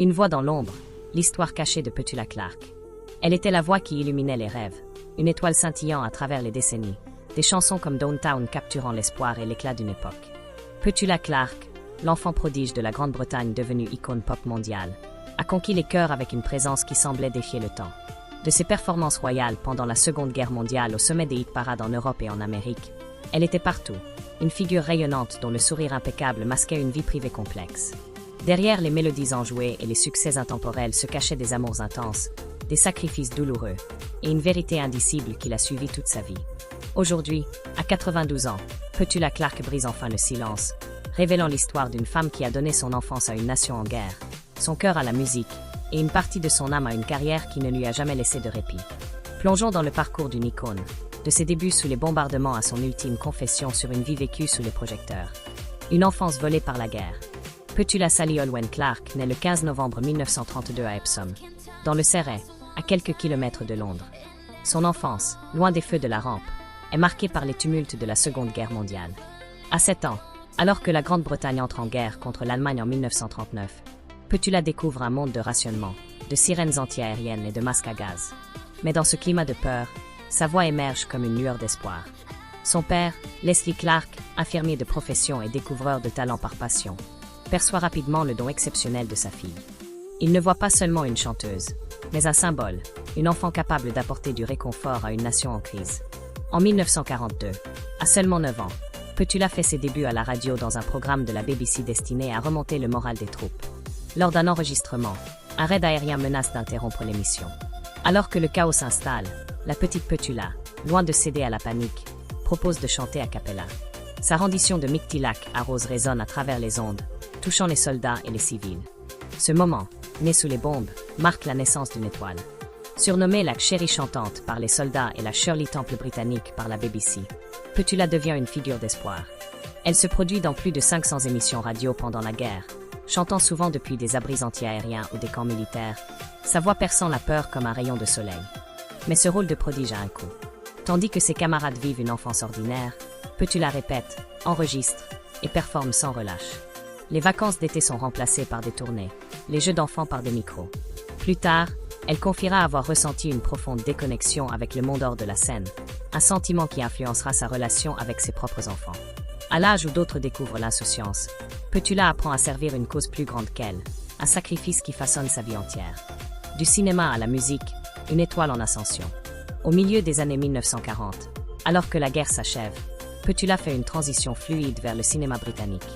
Une voix dans l'ombre, l'histoire cachée de Petula Clark. Elle était la voix qui illuminait les rêves, une étoile scintillant à travers les décennies, des chansons comme Downtown capturant l'espoir et l'éclat d'une époque. Petula Clark, l'enfant prodige de la Grande-Bretagne devenue icône pop mondiale, a conquis les cœurs avec une présence qui semblait défier le temps. De ses performances royales pendant la Seconde Guerre mondiale au sommet des hit-parades en Europe et en Amérique, elle était partout, une figure rayonnante dont le sourire impeccable masquait une vie privée complexe. Derrière les mélodies enjouées et les succès intemporels se cachaient des amours intenses, des sacrifices douloureux, et une vérité indicible qui l'a suivie toute sa vie. Aujourd'hui, à 92 ans, Petula Clark brise enfin le silence, révélant l'histoire d'une femme qui a donné son enfance à une nation en guerre, son cœur à la musique, et une partie de son âme à une carrière qui ne lui a jamais laissé de répit. Plongeons dans le parcours d'une icône, de ses débuts sous les bombardements à son ultime confession sur une vie vécue sous les projecteurs. Une enfance volée par la guerre. Petula Sally Olwen Clark naît le 15 novembre 1932 à Epsom, dans le Surrey, à quelques kilomètres de Londres. Son enfance, loin des feux de la rampe, est marquée par les tumultes de la Seconde Guerre mondiale. À 7 ans, alors que la Grande-Bretagne entre en guerre contre l'Allemagne en 1939, Petula découvre un monde de rationnement, de sirènes anti-aériennes et de masques à gaz. Mais dans ce climat de peur, sa voix émerge comme une lueur d'espoir. Son père, Leslie Clark, infirmier de profession et découvreur de talent par passion, perçoit rapidement le don exceptionnel de sa fille. Il ne voit pas seulement une chanteuse, mais un symbole, une enfant capable d'apporter du réconfort à une nation en crise. En 1942, à seulement 9 ans, Petula fait ses débuts à la radio dans un programme de la BBC destiné à remonter le moral des troupes. Lors d'un enregistrement, un raid aérien menace d'interrompre l'émission. Alors que le chaos s'installe, la petite Petula, loin de céder à la panique, propose de chanter a cappella. Sa rendition de Mictilak à Rose résonne à travers les ondes, touchant les soldats et les civils. Ce moment, né sous les bombes, marque la naissance d'une étoile. Surnommée la chérie chantante par les soldats et la Shirley Temple britannique par la BBC, Petula devient une figure d'espoir. Elle se produit dans plus de 500 émissions radio pendant la guerre, chantant souvent depuis des abris anti-aériens ou des camps militaires, sa voix perçant la peur comme un rayon de soleil. Mais ce rôle de prodige a un coût. Tandis que ses camarades vivent une enfance ordinaire, Petula répète, enregistre et performe sans relâche. Les vacances d'été sont remplacées par des tournées, les jeux d'enfants par des micros. Plus tard, elle confiera avoir ressenti une profonde déconnexion avec le monde hors de la scène, un sentiment qui influencera sa relation avec ses propres enfants. À l'âge où d'autres découvrent l'insouciance, Petula apprend à servir une cause plus grande qu'elle, un sacrifice qui façonne sa vie entière. Du cinéma à la musique, une étoile en ascension. Au milieu des années 1940, alors que la guerre s'achève, Petula fait une transition fluide vers le cinéma britannique.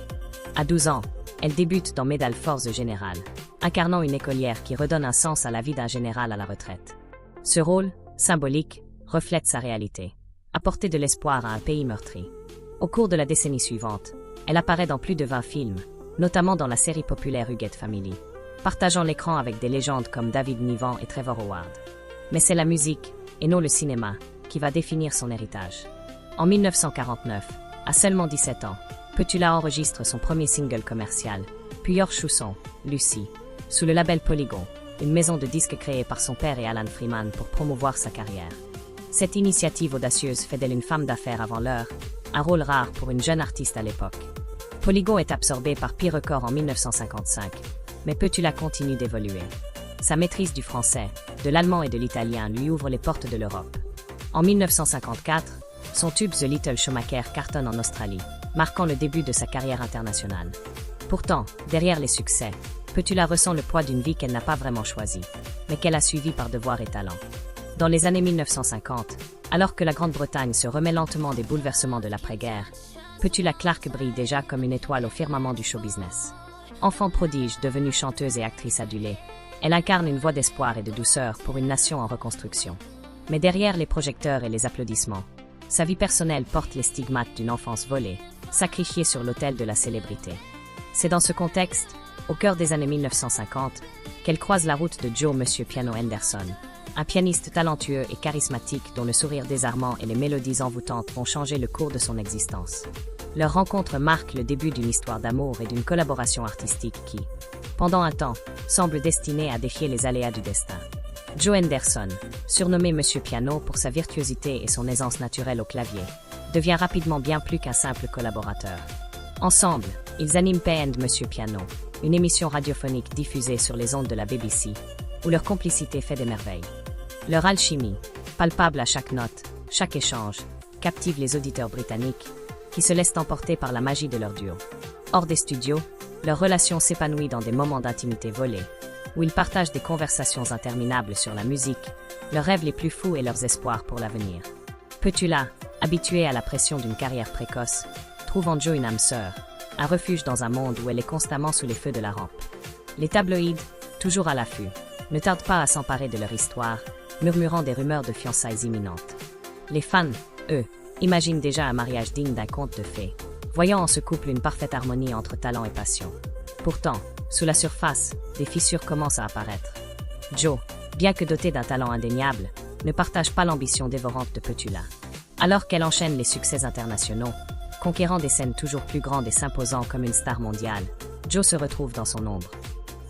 À 12 ans, elle débute dans Medal Force Général, incarnant une écolière qui redonne un sens à la vie d'un général à la retraite. Ce rôle, symbolique, reflète sa réalité, apporter de l'espoir à un pays meurtri. Au cours de la décennie suivante, elle apparaît dans plus de 20 films, notamment dans la série populaire Huguette Family, partageant l'écran avec des légendes comme David Niven et Trevor Howard. Mais c'est la musique, et non le cinéma, qui va définir son héritage. En 1949, à seulement 17 ans, Petula enregistre son premier single commercial, puis hors chanson, Lucy, sous le label Polygon, une maison de disques créée par son père et Alan Freeman pour promouvoir sa carrière. Cette initiative audacieuse fait d'elle une femme d'affaires avant l'heure, un rôle rare pour une jeune artiste à l'époque. Polygon est absorbé par Pi Records en 1955, mais Petula continue d'évoluer. Sa maîtrise du français, de l'allemand et de l'italien lui ouvre les portes de l'Europe. En 1954, son tube The Little Schumacher cartonne en Australie, marquant le début de sa carrière internationale. Pourtant, derrière les succès, Petula ressent le poids d'une vie qu'elle n'a pas vraiment choisie, mais qu'elle a suivie par devoir et talent. Dans les années 1950, alors que la Grande-Bretagne se remet lentement des bouleversements de l'après-guerre, Petula Clark brille déjà comme une étoile au firmament du show-business. Enfant prodige devenue chanteuse et actrice adulée, elle incarne une voix d'espoir et de douceur pour une nation en reconstruction. Mais derrière les projecteurs et les applaudissements, sa vie personnelle porte les stigmates d'une enfance volée, sacrifiée sur l'autel de la célébrité. C'est dans ce contexte, au cœur des années 1950, qu'elle croise la route de Joe Monsieur Piano Henderson, un pianiste talentueux et charismatique dont le sourire désarmant et les mélodies envoûtantes vont changer le cours de son existence. Leur rencontre marque le début d'une histoire d'amour et d'une collaboration artistique qui, pendant un temps, semble destinée à défier les aléas du destin. Joe Henderson, surnommé Monsieur Piano pour sa virtuosité et son aisance naturelle au clavier, devient rapidement bien plus qu'un simple collaborateur. Ensemble, ils animent Pay and Monsieur Piano, une émission radiophonique diffusée sur les ondes de la BBC, où leur complicité fait des merveilles. Leur alchimie, palpable à chaque note, chaque échange, captive les auditeurs britanniques, qui se laissent emporter par la magie de leur duo. Hors des studios, leur relation s'épanouit dans des moments d'intimité volés, où ils partagent des conversations interminables sur la musique, leurs rêves les plus fous et leurs espoirs pour l'avenir. Petula, habituée à la pression d'une carrière précoce, trouve en Joe une âme sœur, un refuge dans un monde où elle est constamment sous les feux de la rampe. Les tabloïds, toujours à l'affût, ne tardent pas à s'emparer de leur histoire, murmurant des rumeurs de fiançailles imminentes. Les fans, eux, imaginent déjà un mariage digne d'un conte de fées, voyant en ce couple une parfaite harmonie entre talent et passion. Pourtant, sous la surface, des fissures commencent à apparaître. Joe, bien que dotée d'un talent indéniable, ne partage pas l'ambition dévorante de Petula. Alors qu'elle enchaîne les succès internationaux, conquérant des scènes toujours plus grandes et s'imposant comme une star mondiale, Joe se retrouve dans son ombre.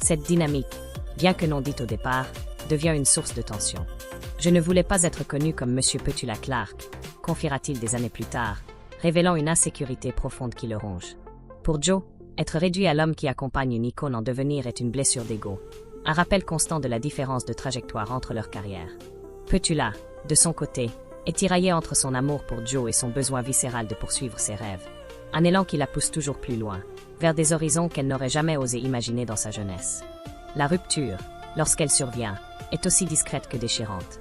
Cette dynamique, bien que non dite au départ, devient une source de tension. « Je ne voulais pas être connu comme Monsieur Petula Clark », confiera-t-il des années plus tard, révélant une insécurité profonde qui le ronge. Pour Joe, être réduit à l'homme qui accompagne une icône en devenir est une blessure d'ego, un rappel constant de la différence de trajectoire entre leurs carrières. Petula, de son côté, est tiraillée entre son amour pour Joe et son besoin viscéral de poursuivre ses rêves, un élan qui la pousse toujours plus loin, vers des horizons qu'elle n'aurait jamais osé imaginer dans sa jeunesse. La rupture, lorsqu'elle survient, est aussi discrète que déchirante.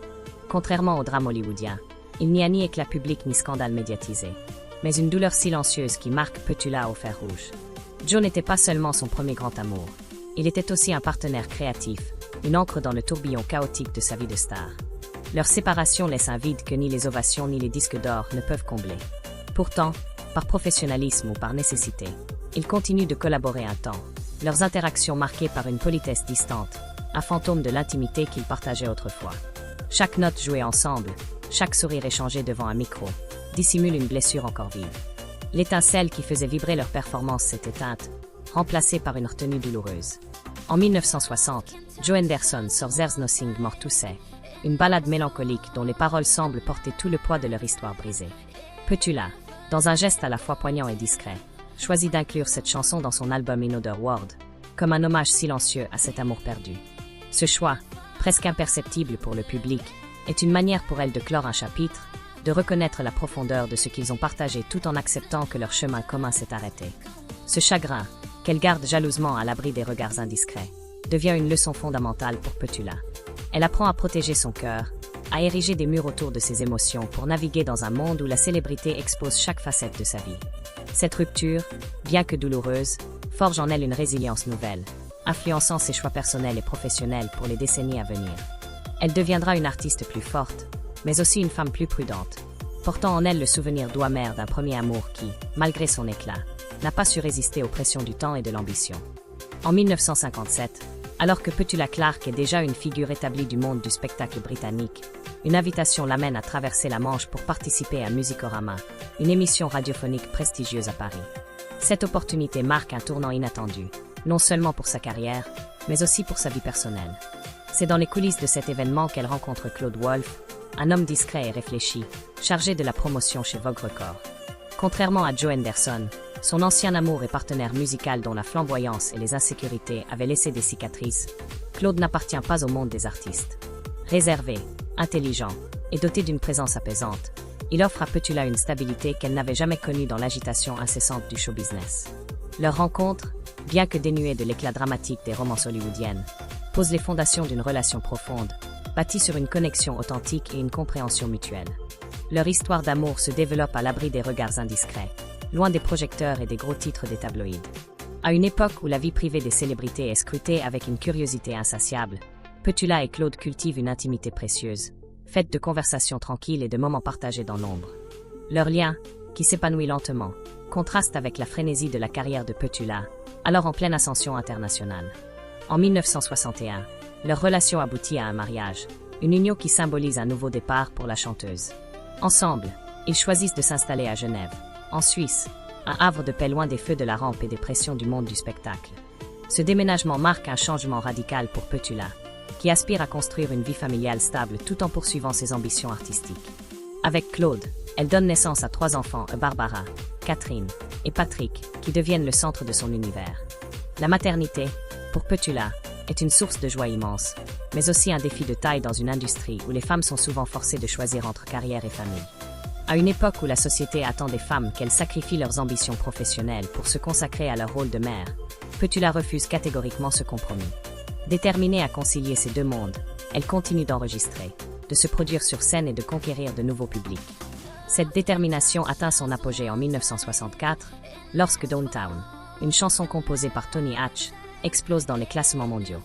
Contrairement au drame hollywoodien, il n'y a ni éclat public ni scandale médiatisé, mais une douleur silencieuse qui marque Petula au fer rouge. Joe n'était pas seulement son premier grand amour, il était aussi un partenaire créatif, une encre dans le tourbillon chaotique de sa vie de star. Leur séparation laisse un vide que ni les ovations ni les disques d'or ne peuvent combler. Pourtant, par professionnalisme ou par nécessité, ils continuent de collaborer un temps, leurs interactions marquées par une politesse distante, un fantôme de l'intimité qu'ils partageaient autrefois. Chaque note jouée ensemble, chaque sourire échangé devant un micro, dissimule une blessure encore vive. L'étincelle qui faisait vibrer leur performance s'est éteinte, remplacée par une retenue douloureuse. En 1960, Joe Henderson sort There's Nothing More to Say, une ballade mélancolique dont les paroles semblent porter tout le poids de leur histoire brisée. Petula, dans un geste à la fois poignant et discret, choisit d'inclure cette chanson dans son album In Other World, comme un hommage silencieux à cet amour perdu. Ce choix, presque imperceptible pour le public, est une manière pour elle de clore un chapitre, de reconnaître la profondeur de ce qu'ils ont partagé tout en acceptant que leur chemin commun s'est arrêté. Ce chagrin, qu'elle garde jalousement à l'abri des regards indiscrets, devient une leçon fondamentale pour Petula. Elle apprend à protéger son cœur, à ériger des murs autour de ses émotions pour naviguer dans un monde où la célébrité expose chaque facette de sa vie. Cette rupture, bien que douloureuse, forge en elle une résilience nouvelle, influençant ses choix personnels et professionnels pour les décennies à venir. Elle deviendra une artiste plus forte, mais aussi une femme plus prudente, portant en elle le souvenir doux amer d'un premier amour qui, malgré son éclat, n'a pas su résister aux pressions du temps et de l'ambition. En 1957, alors que Petula Clark est déjà une figure établie du monde du spectacle britannique, une invitation l'amène à traverser la Manche pour participer à Musicorama, une émission radiophonique prestigieuse à Paris. Cette opportunité marque un tournant inattendu, non seulement pour sa carrière, mais aussi pour sa vie personnelle. C'est dans les coulisses de cet événement qu'elle rencontre Claude Wolff, un homme discret et réfléchi, chargé de la promotion chez Vogue Records. Contrairement à Joe Henderson, son ancien amour et partenaire musical dont la flamboyance et les insécurités avaient laissé des cicatrices, Claude n'appartient pas au monde des artistes. Réservé, intelligent et doté d'une présence apaisante, il offre à Petula une stabilité qu'elle n'avait jamais connue dans l'agitation incessante du show business. Leur rencontre, bien que dénuée de l'éclat dramatique des romances hollywoodiennes, pose les fondations d'une relation profonde, bâtie sur une connexion authentique et une compréhension mutuelle. Leur histoire d'amour se développe à l'abri des regards indiscrets, loin des projecteurs et des gros titres des tabloïds. À une époque où la vie privée des célébrités est scrutée avec une curiosité insatiable, Petula et Claude cultivent une intimité précieuse, faite de conversations tranquilles et de moments partagés dans l'ombre. Leur lien, qui s'épanouit lentement, contraste avec la frénésie de la carrière de Petula, alors en pleine ascension internationale. En 1961, leur relation aboutit à un mariage, une union qui symbolise un nouveau départ pour la chanteuse. Ensemble, ils choisissent de s'installer à Genève, en Suisse, un havre de paix loin des feux de la rampe et des pressions du monde du spectacle. Ce déménagement marque un changement radical pour Petula, qui aspire à construire une vie familiale stable tout en poursuivant ses ambitions artistiques. Avec Claude, elle donne naissance à 3 enfants, Barbara, Catherine et Patrick, qui deviennent le centre de son univers. La maternité, pour Petula, est une source de joie immense, mais aussi un défi de taille dans une industrie où les femmes sont souvent forcées de choisir entre carrière et famille. À une époque où la société attend des femmes qu'elles sacrifient leurs ambitions professionnelles pour se consacrer à leur rôle de mère, Petula refuse catégoriquement ce compromis. Déterminée à concilier ces deux mondes, elle continue d'enregistrer, de se produire sur scène et de conquérir de nouveaux publics. Cette détermination atteint son apogée en 1964, lorsque Downtown, une chanson composée par Tony Hatch, explose dans les classements mondiaux.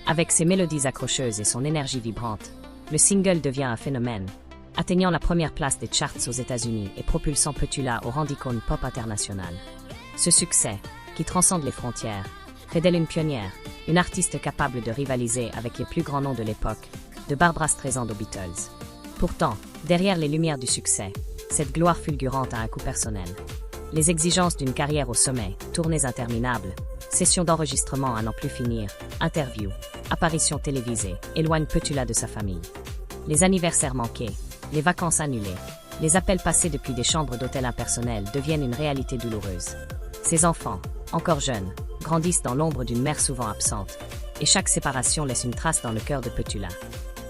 Avec ses mélodies accrocheuses et son énergie vibrante, le single devient un phénomène, atteignant la première place des charts aux États-Unis et propulsant Petula au rang d'icône pop international. Ce succès, qui transcende les frontières, fait d'elle une pionnière, une artiste capable de rivaliser avec les plus grands noms de l'époque, de Barbra Streisand aux Beatles. Pourtant, derrière les lumières du succès, cette gloire fulgurante a un coût personnel. Les exigences d'une carrière au sommet, tournées interminables, sessions d'enregistrement à n'en plus finir, interviews, apparitions télévisées, éloignent Petula de sa famille. Les anniversaires manqués, les vacances annulées, les appels passés depuis des chambres d'hôtel impersonnelles deviennent une réalité douloureuse. Ses enfants, encore jeunes, grandissent dans l'ombre d'une mère souvent absente, et chaque séparation laisse une trace dans le cœur de Petula.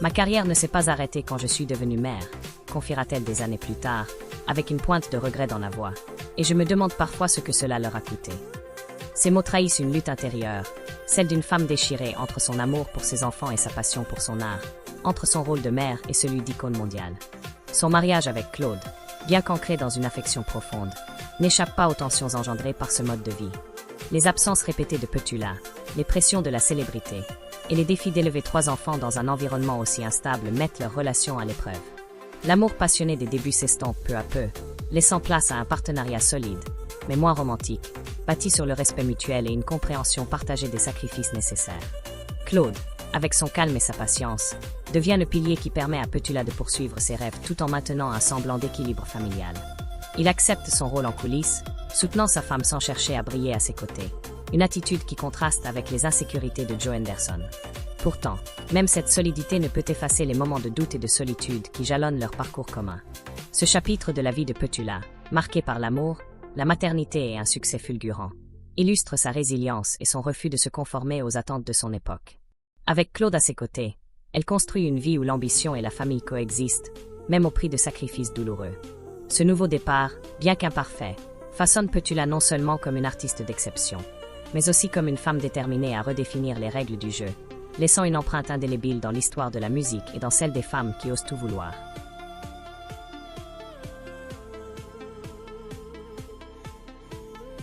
Ma carrière ne s'est pas arrêtée quand je suis devenue mère, confiera-t-elle des années plus tard, avec une pointe de regret dans la voix, et je me demande parfois ce que cela leur a coûté. Ces mots trahissent une lutte intérieure, celle d'une femme déchirée entre son amour pour ses enfants et sa passion pour son art, entre son rôle de mère et celui d'icône mondiale. Son mariage avec Claude, bien qu'ancré dans une affection profonde, n'échappe pas aux tensions engendrées par ce mode de vie. Les absences répétées de Petula, les pressions de la célébrité, et les défis d'élever 3 enfants dans un environnement aussi instable mettent leur relation à l'épreuve. L'amour passionné des débuts s'estompe peu à peu, laissant place à un partenariat solide, mais moins romantique, bâti sur le respect mutuel et une compréhension partagée des sacrifices nécessaires. Claude, avec son calme et sa patience, devient le pilier qui permet à Petula de poursuivre ses rêves tout en maintenant un semblant d'équilibre familial. Il accepte son rôle en coulisses, soutenant sa femme sans chercher à briller à ses côtés, une attitude qui contraste avec les insécurités de Joe Henderson. Pourtant, même cette solidité ne peut effacer les moments de doute et de solitude qui jalonnent leur parcours commun. Ce chapitre de la vie de Petula, marqué par l'amour, la maternité et un succès fulgurant, illustre sa résilience et son refus de se conformer aux attentes de son époque. Avec Claude à ses côtés, elle construit une vie où l'ambition et la famille coexistent, même au prix de sacrifices douloureux. Ce nouveau départ, bien qu'imparfait, façonne Petula non seulement comme une artiste d'exception, mais aussi comme une femme déterminée à redéfinir les règles du jeu, laissant une empreinte indélébile dans l'histoire de la musique et dans celle des femmes qui osent tout vouloir.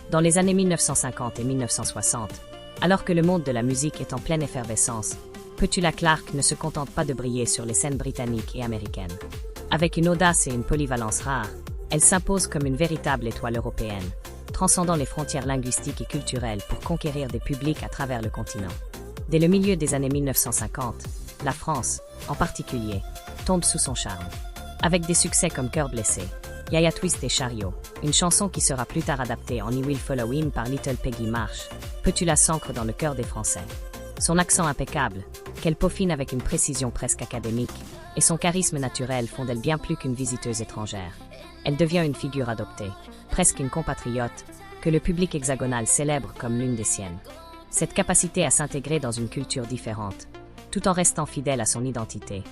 Dans les années 1950 et 1960, alors que le monde de la musique est en pleine effervescence, Petula Clark ne se contente pas de briller sur les scènes britanniques et américaines. Avec une audace et une polyvalence rares, elle s'impose comme une véritable étoile européenne, transcendant les frontières linguistiques et culturelles pour conquérir des publics à travers le continent. Dès le milieu des années 1950, la France, en particulier, tombe sous son charme. Avec des succès comme Cœur blessé, Yaya Twist et Chariot, une chanson qui sera plus tard adaptée en I Will Follow Him par Little Peggy Marsh, Petula s'ancre dans le cœur des Français. Son accent impeccable, qu'elle peaufine avec une précision presque académique, et son charisme naturel font d'elle bien plus qu'une visiteuse étrangère. Elle devient une figure adoptée, presque une compatriote, que le public hexagonal célèbre comme l'une des siennes. Cette capacité à s'intégrer dans une culture différente, tout en restant fidèle à son identité,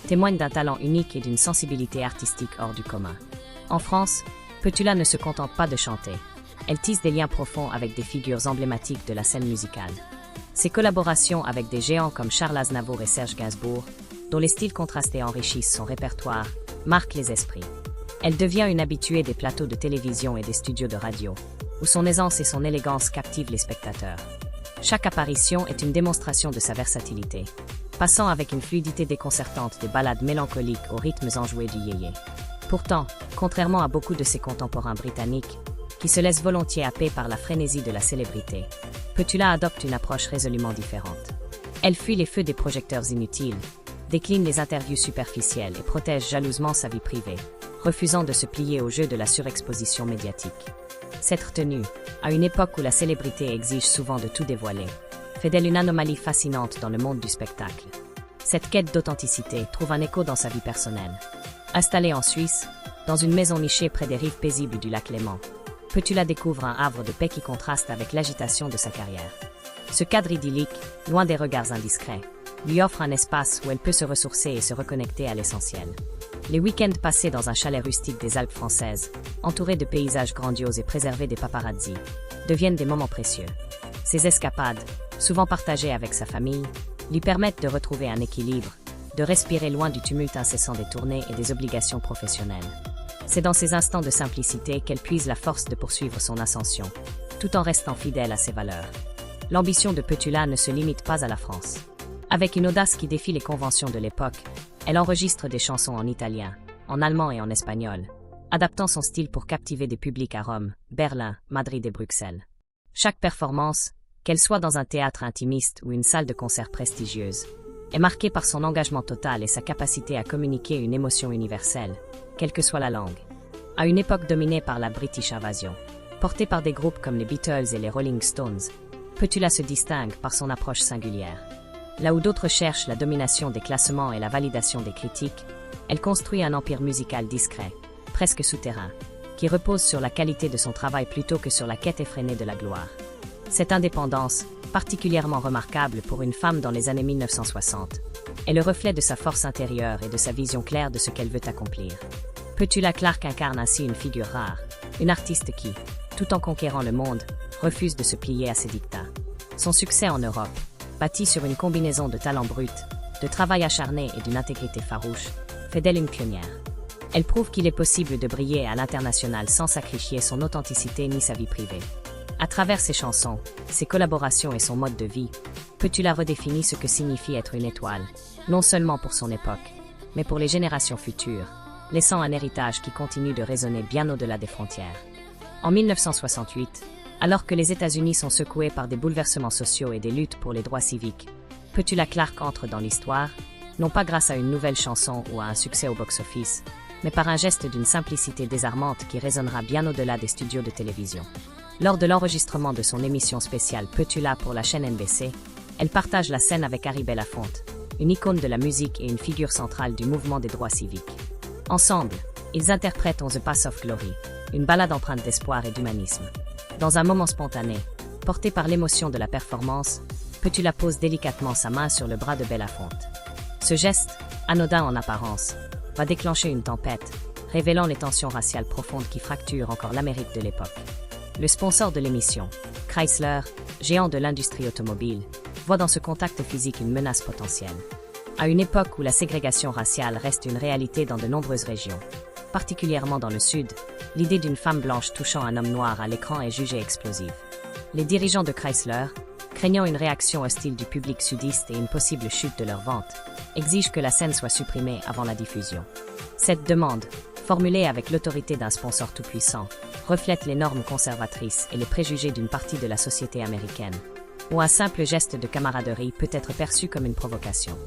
témoigne d'un talent unique et d'une sensibilité artistique hors du commun. En France, Petula ne se contente pas de chanter. Elle tisse des liens profonds avec des figures emblématiques de la scène musicale. Ses collaborations avec des géants comme Charles Aznavour et Serge Gainsbourg, dont les styles contrastés enrichissent son répertoire, marquent les esprits. Elle devient une habituée des plateaux de télévision et des studios de radio, où son aisance et son élégance captivent les spectateurs. Chaque apparition est une démonstration de sa versatilité, passant avec une fluidité déconcertante des ballades mélancoliques aux rythmes enjoués du yéyé. Pourtant, contrairement à beaucoup de ses contemporains britanniques, qui se laissent volontiers happer par la frénésie de la célébrité, Petula adopte une approche résolument différente. Elle fuit les feux des projecteurs inutiles, décline les interviews superficielles et protège jalousement sa vie privée, refusant de se plier au jeu de la surexposition médiatique. Cette retenue, à une époque où la célébrité exige souvent de tout dévoiler, fait d'elle une anomalie fascinante dans le monde du spectacle. Cette quête d'authenticité trouve un écho dans sa vie personnelle. Installée en Suisse, dans une maison nichée près des rives paisibles du lac Léman, Petula découvre un havre de paix qui contraste avec l'agitation de sa carrière. Ce cadre idyllique, loin des regards indiscrets, lui offre un espace où elle peut se ressourcer et se reconnecter à l'essentiel. Les week-ends passés dans un chalet rustique des Alpes françaises, entouré de paysages grandioses et préservés des paparazzis, deviennent des moments précieux. Ces escapades, souvent partagées avec sa famille, lui permettent de retrouver un équilibre, de respirer loin du tumulte incessant des tournées et des obligations professionnelles. C'est dans ces instants de simplicité qu'elle puise la force de poursuivre son ascension, tout en restant fidèle à ses valeurs. L'ambition de Petula ne se limite pas à la France. Avec une audace qui défie les conventions de l'époque, elle enregistre des chansons en italien, en allemand et en espagnol, adaptant son style pour captiver des publics à Rome, Berlin, Madrid et Bruxelles. Chaque performance, qu'elle soit dans un théâtre intimiste ou une salle de concert prestigieuse, est marquée par son engagement total et sa capacité à communiquer une émotion universelle, quelle que soit la langue. À une époque dominée par la British Invasion, portée par des groupes comme les Beatles et les Rolling Stones, Petula se distingue par son approche singulière. Là où d'autres cherchent la domination des classements et la validation des critiques, elle construit un empire musical discret, presque souterrain, qui repose sur la qualité de son travail plutôt que sur la quête effrénée de la gloire. Cette indépendance, particulièrement remarquable pour une femme dans les années 1960, est le reflet de sa force intérieure et de sa vision claire de ce qu'elle veut accomplir. Petula Clark incarne ainsi une figure rare, une artiste qui, tout en conquérant le monde, refuse de se plier à ses dictats. Son succès en Europe, bâti sur une combinaison de talent brut, de travail acharné et d'une intégrité farouche, fait d'elle une pionnière. Elle prouve qu'il est possible de briller à l'international sans sacrifier son authenticité ni sa vie privée. À travers ses chansons, ses collaborations et son mode de vie, Petula redéfinit ce que signifie être une étoile, non seulement pour son époque, mais pour les générations futures, laissant un héritage qui continue de résonner bien au-delà des frontières. En 1968, alors que les États-Unis sont secoués par des bouleversements sociaux et des luttes pour les droits civiques, Petula Clark entre dans l'histoire, non pas grâce à une nouvelle chanson ou à un succès au box-office, mais par un geste d'une simplicité désarmante qui résonnera bien au-delà des studios de télévision. Lors de l'enregistrement de son émission spéciale Petula pour la chaîne NBC, elle partage la scène avec Harry Belafonte, une icône de la musique et une figure centrale du mouvement des droits civiques. Ensemble, ils interprètent On the Path of Glory, une ballade empreinte d'espoir et d'humanisme. Dans un moment spontané, porté par l'émotion de la performance, Petula pose délicatement sa main sur le bras de Belafonte. Ce geste, anodin en apparence, va déclencher une tempête, révélant les tensions raciales profondes qui fracturent encore l'Amérique de l'époque. Le sponsor de l'émission, Chrysler, géant de l'industrie automobile, voit dans ce contact physique une menace potentielle. À une époque où la ségrégation raciale reste une réalité dans de nombreuses régions, particulièrement dans le Sud, l'idée d'une femme blanche touchant un homme noir à l'écran est jugée explosive. Les dirigeants de Chrysler, craignant une réaction hostile du public sudiste et une possible chute de leurs ventes, exigent que la scène soit supprimée avant la diffusion. Cette demande, formulée avec l'autorité d'un sponsor tout-puissant, reflète les normes conservatrices et les préjugés d'une partie de la société américaine, où un simple geste de camaraderie peut être perçu comme une provocation.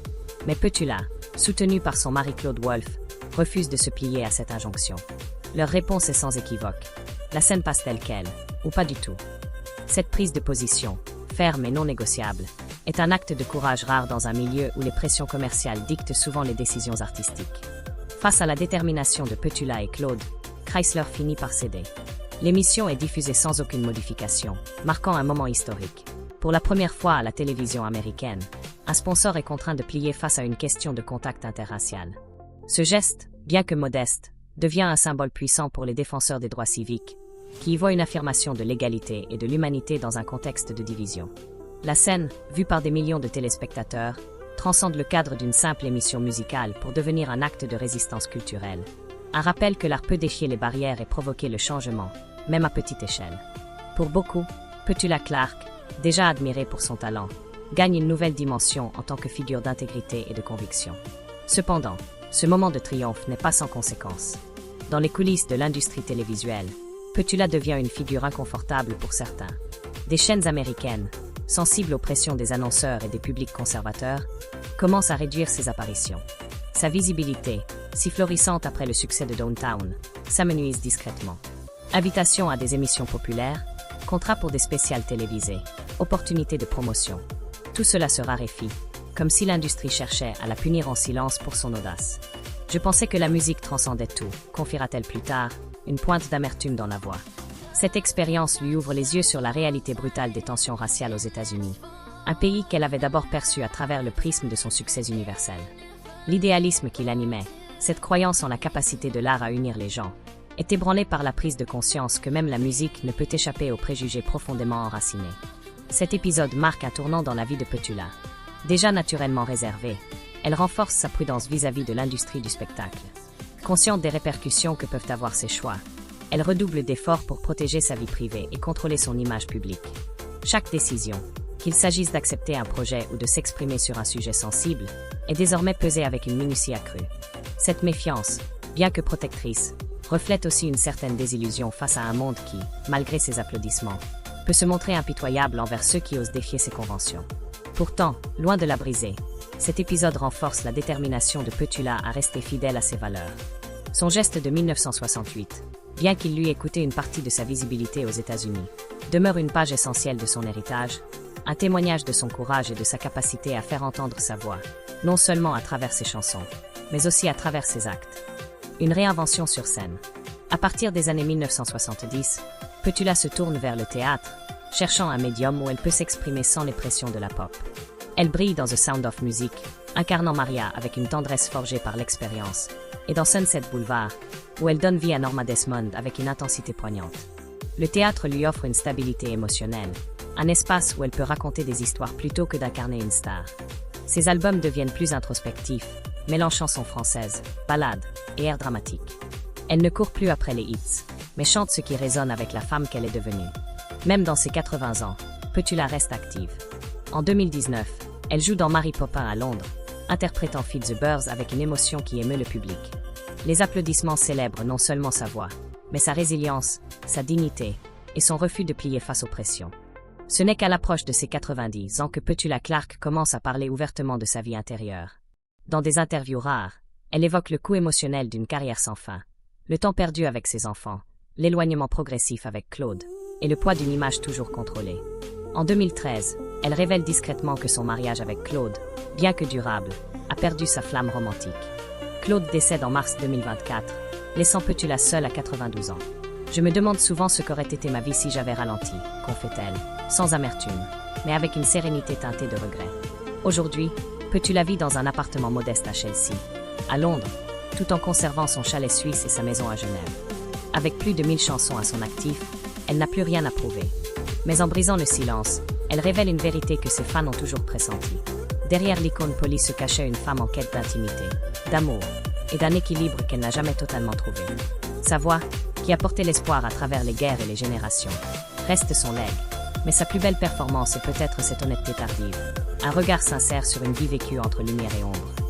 Mais Petula, soutenue par son mari Claude Wolff, refuse de se plier à cette injonction. Leur réponse est sans équivoque. La scène passe telle qu'elle, ou pas du tout. Cette prise de position, ferme et non négociable, est un acte de courage rare dans un milieu où les pressions commerciales dictent souvent les décisions artistiques. Face à la détermination de Petula et Claude, Chrysler finit par céder. L'émission est diffusée sans aucune modification, marquant un moment historique. Pour la première fois à la télévision américaine, un sponsor est contraint de plier face à une question de contact interracial. Ce geste, bien que modeste, devient un symbole puissant pour les défenseurs des droits civiques, qui y voient une affirmation de l'égalité et de l'humanité dans un contexte de division. La scène, vue par des millions de téléspectateurs, transcende le cadre d'une simple émission musicale pour devenir un acte de résistance culturelle. Un rappel que l'art peut défier les barrières et provoquer le changement, même à petite échelle. Pour beaucoup, Petula Clark, déjà admirée pour son talent, gagne une nouvelle dimension en tant que figure d'intégrité et de conviction. Cependant, ce moment de triomphe n'est pas sans conséquences. Dans les coulisses de l'industrie télévisuelle, Petula devient une figure inconfortable pour certains. Des chaînes américaines, sensibles aux pressions des annonceurs et des publics conservateurs, commencent à réduire ses apparitions. Sa visibilité, si florissante après le succès de Downtown, s'amenuise discrètement. Invitation à des émissions populaires, contrats pour des spéciales télévisées, opportunités de promotion. Tout cela se raréfie, comme si l'industrie cherchait à la punir en silence pour son audace. Je pensais que la musique transcendait tout, confiera-t-elle plus tard, une pointe d'amertume dans la voix. Cette expérience lui ouvre les yeux sur la réalité brutale des tensions raciales aux États-Unis. un pays qu'elle avait d'abord perçu à travers le prisme de son succès universel. L'idéalisme qui l'animait, cette croyance en la capacité de l'art à unir les gens, est ébranlé par la prise de conscience que même la musique ne peut échapper aux préjugés profondément enracinés. Cet épisode marque un tournant dans la vie de Petula. Déjà naturellement réservée, elle renforce sa prudence vis-à-vis de l'industrie du spectacle. Consciente des répercussions que peuvent avoir ses choix, elle redouble d'efforts pour protéger sa vie privée et contrôler son image publique. Chaque décision, qu'il s'agisse d'accepter un projet ou de s'exprimer sur un sujet sensible, est désormais pesée avec une minutie accrue. Cette méfiance, bien que protectrice, reflète aussi une certaine désillusion face à un monde qui, malgré ses applaudissements, peut se montrer impitoyable envers ceux qui osent défier ses conventions. Pourtant, loin de la briser, cet épisode renforce la détermination de Petula à rester fidèle à ses valeurs. Son geste de 1968, bien qu'il lui ait coûté une partie de sa visibilité aux États-Unis, demeure une page essentielle de son héritage, un témoignage de son courage et de sa capacité à faire entendre sa voix, non seulement à travers ses chansons, mais aussi à travers ses actes. Une réinvention sur scène. À partir des années 1970, Petula se tourne vers le théâtre, cherchant un médium où elle peut s'exprimer sans les pressions de la pop. Elle brille dans The Sound of Music, incarnant Maria avec une tendresse forgée par l'expérience, et dans Sunset Boulevard, où elle donne vie à Norma Desmond avec une intensité poignante. Le théâtre lui offre une stabilité émotionnelle, un espace où elle peut raconter des histoires plutôt que d'incarner une star. Ses albums deviennent plus introspectifs, mêlant chansons françaises, ballades et airs dramatiques. Elle ne court plus après les hits, mais chante ce qui résonne avec la femme qu'elle est devenue. Même dans ses 80 ans, Petula reste active. En 2019, elle joue dans Mary Poppins à Londres, interprétant Feel the Buzz avec une émotion qui émeut le public. Les applaudissements célèbrent non seulement sa voix, mais sa résilience, sa dignité et son refus de plier face aux pressions. Ce n'est qu'à l'approche de ses 90 ans que Petula Clark commence à parler ouvertement de sa vie intérieure. Dans des interviews rares, elle évoque le coût émotionnel d'une carrière sans fin, le temps perdu avec ses enfants, l'éloignement progressif avec Claude, et le poids d'une image toujours contrôlée. En 2013, elle révèle discrètement que son mariage avec Claude, bien que durable, a perdu sa flamme romantique. Claude décède en mars 2024, laissant Petula seule à 92 ans. Je me demande souvent ce qu'aurait été ma vie si j'avais ralenti, confie-t-elle, sans amertume, mais avec une sérénité teintée de regret. Aujourd'hui, Petula vit dans un appartement modeste à Chelsea, à Londres, tout en conservant son chalet suisse et sa maison à Genève. Avec plus de 1000 chansons à son actif, elle n'a plus rien à prouver. Mais en brisant le silence, elle révèle une vérité que ses fans ont toujours pressentie. Derrière l'icône polie se cachait une femme en quête d'intimité, d'amour et d'un équilibre qu'elle n'a jamais totalement trouvé. Sa voix, qui a porté l'espoir à travers les guerres et les générations, reste son legs. Mais sa plus belle performance est peut-être cette honnêteté tardive, un regard sincère sur une vie vécue entre lumière et ombre.